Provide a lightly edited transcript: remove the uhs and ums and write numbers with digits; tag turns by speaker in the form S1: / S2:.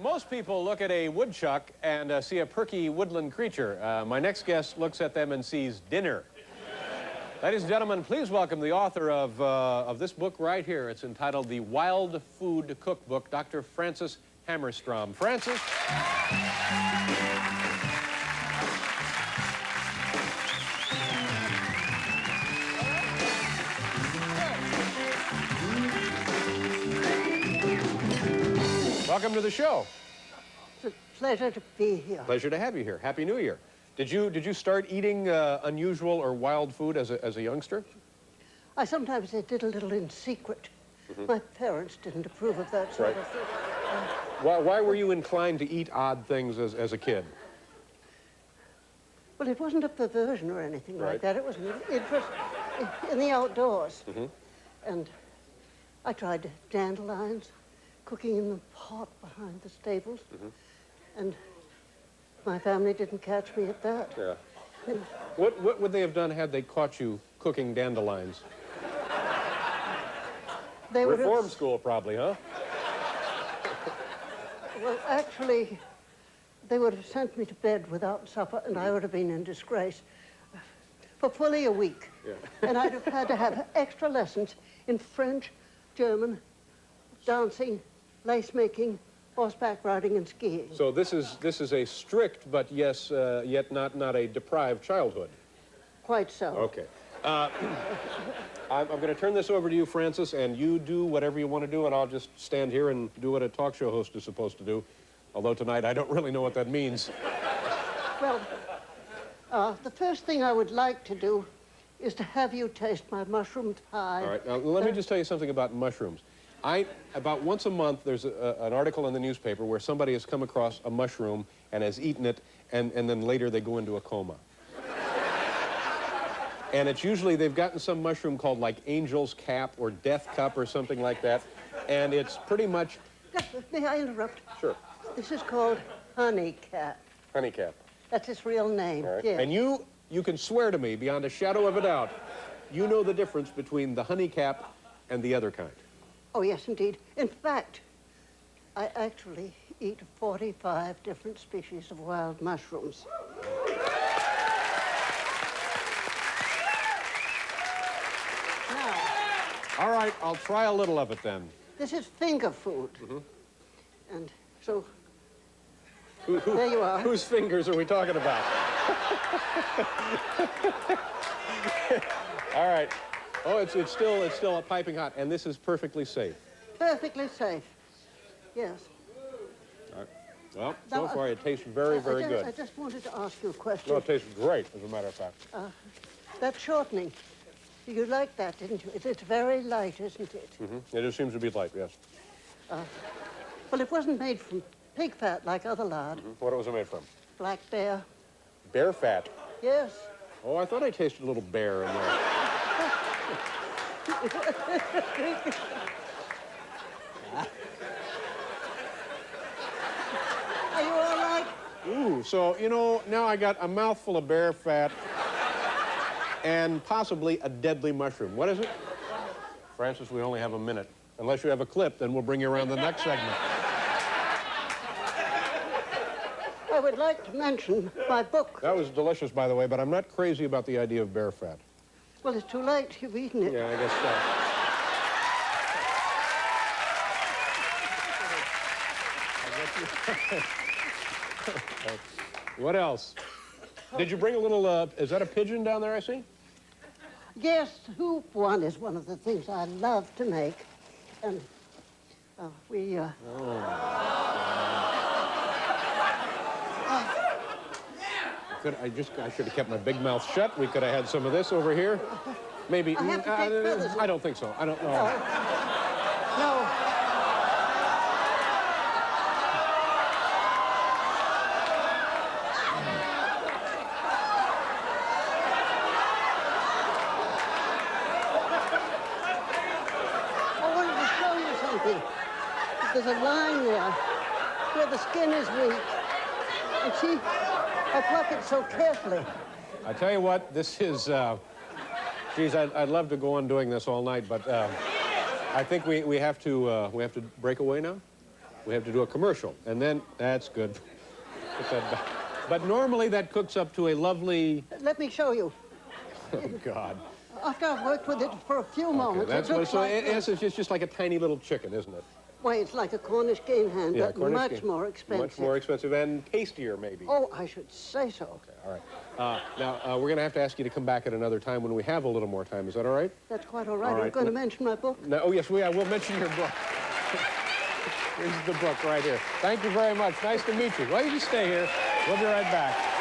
S1: Most people look at a woodchuck and see a perky woodland creature. My next guest looks at them and sees dinner. Ladies and gentlemen, please welcome the author of this book right here. It's entitled The Wild Food Cookbook, Dr. Francis Hammerstrom. Francis? Welcome to the show.
S2: It's a pleasure to be here.
S1: Pleasure to have you here. Happy New Year. Did you start eating unusual or wild food as a youngster?
S2: I sometimes did a little in secret. My parents didn't approve of that sort of thing.
S1: Why were you inclined to eat odd things as a kid?
S2: Well, it wasn't a perversion or anything like that. It was an interest in the outdoors. And I tried dandelions, cooking in the pot behind the stables. And my family didn't catch me at that.
S1: Yeah. What would they have done had they caught you cooking dandelions?
S2: They would
S1: Reform
S2: have,
S1: school, probably, huh?
S2: well, actually, they would have sent me to bed without supper, and I would have been in disgrace for fully a week.
S1: Yeah.
S2: And I'd have had to have extra lessons in French, German, dancing, lace making, horseback riding, and skiing.
S1: So this is a strict, but yes, yet not a deprived childhood.
S2: Quite so.
S1: Okay. I'm going to turn this over to you, Francis, and you do whatever you want to do, and I'll just stand here and do what a talk show host is supposed to do. Although tonight I don't really know what that means.
S2: Well, the first thing I would like to do is to have you taste my mushroom pie.
S1: All right. Now, let me just tell you something about mushrooms. About once a month, there's an article in the newspaper where somebody has come across a mushroom and has eaten it, and then later they go into a coma. And it's usually, they've gotten some mushroom called like Angel's Cap or Death Cup or something like that, and it's pretty much...
S2: May I interrupt?
S1: Sure.
S2: This is called honeycap.
S1: Honeycap.
S2: That's its real name.
S1: All right.
S2: Yes.
S1: And you can swear to me, beyond a shadow of a doubt, you know the difference between the honeycap and the other kind.
S2: Oh, yes, indeed. In fact, I actually eat 45 different species of wild mushrooms. Now,
S1: All right, I'll try a little of it then.
S2: this is finger food. And so, there you are.
S1: Whose fingers are we talking about? All right. Oh, it's still piping hot, and this is perfectly safe.
S2: Perfectly safe. Yes.
S1: All right. Well,
S2: Now,
S1: so far it tastes very, very
S2: I
S1: good.
S2: just wanted to ask you a question.
S1: No, it tastes great, as a matter of fact.
S2: That shortening, you liked that, didn't you? It's very light, isn't it?
S1: It just seems to be light, yes.
S2: Well, it wasn't made from pig fat like other lard.
S1: What was it made from?
S2: Black bear.
S1: Bear fat.
S2: Yes.
S1: Oh, I thought I tasted a little bear in there.
S2: Are you all right?
S1: Ooh, so, you know, now I got a mouthful of bear fat and possibly a deadly mushroom. What is it? Francis, we only have a minute. Unless you have a clip, then we'll bring you around the next segment.
S2: I would like to mention my book.
S1: That was delicious, by the way, but I'm not crazy about the idea of bear fat.
S2: Well, it's too late. You've eaten it.
S1: Yeah, I guess so. What else? Did you bring a little, is that a pigeon down there I see?
S2: Yes, hoop one is one of the things I love to make. And
S1: I should have kept my big mouth shut. We could have had some of this over here. Maybe.
S2: I have to take feathers.
S1: I don't think so. I don't know.
S2: No. I wanted to show you something. There's a line there where the skin is weak. And see, I pluck it so carefully.
S1: I tell you what, this is, geez, I'd love to go on doing this all night, but I think we have to break away now. We have to do a commercial, and then, that's good. Put that back. But normally that cooks up to a lovely,
S2: Let me show you.
S1: oh, God.
S2: After I've worked with it for a few moments,
S1: That's
S2: it
S1: what,
S2: looks
S1: so
S2: like
S1: in
S2: this.
S1: essence, it's just like a tiny little chicken, isn't it?
S2: Why, it's like a Cornish game hand,
S1: Yeah,
S2: but
S1: Cornish
S2: much
S1: game.
S2: more expensive.
S1: Much more expensive and tastier, maybe.
S2: Oh, I should say so.
S1: Okay, all right. Now, we're going to have to ask you to come back at another time when we have a little more time. Is that all right?
S2: That's quite all right.
S1: All
S2: Are you
S1: right,
S2: going to mention my book?
S1: No, oh, yes, we'll mention your book. Here's the book right here. Thank you very much. Nice to meet you. Well, you just stay here. We'll be right back.